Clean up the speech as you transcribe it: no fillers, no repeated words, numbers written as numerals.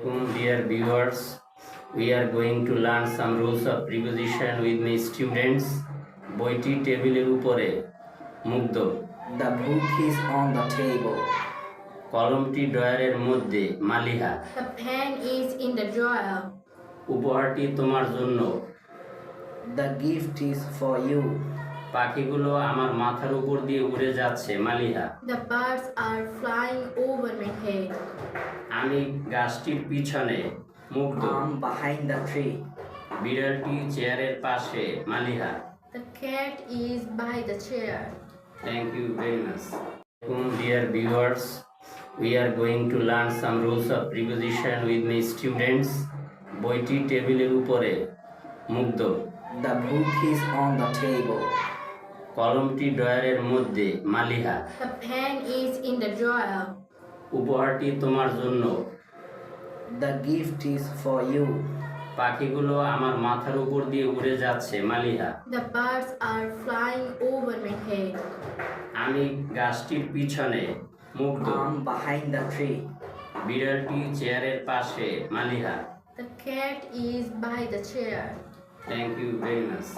Dear viewers, we are going to learn some rules of preposition with my students. বইটি টেবিলের উপরে মুগ্ধ। The book is on the table. কলমটি ড্রয়ারের মধ্যে Maliha. The pen is in the drawer. উপহারটি তোমার জন্য। The gift is for you. পাখিগুলো আমার মাথার উপর দিয়ে উড়ে যাচ্ছে Maliha. The birds are flying over my head. আমি গাছটির পিছনে মুগ্ধ। I'm behind the tree. বিড়ালটি চেয়ারের পাশে Maliha. The cat is by the chair. Thank you very much. Dear viewers, we are going to learn some rules of preposition with my students. বইটি টেবিলের উপরে মুগ্ধ। The book is on the table. কলমটি ড্রয়ারের মধ্যে Maliha. The pen is in the drawer. উপহারটি তোমার জন্য। The gift is for you. পাখিগুলো আমার মাথার উপর দিয়ে উড়ে যাচ্ছে Maliha. The birds are flying over my head. আমি গাছটির পিছনে মুগ্ধ। I'm behind the tree. বিড়ালটি চেয়ারের পাশে Maliha. The cat is by the chair. Thank you very much.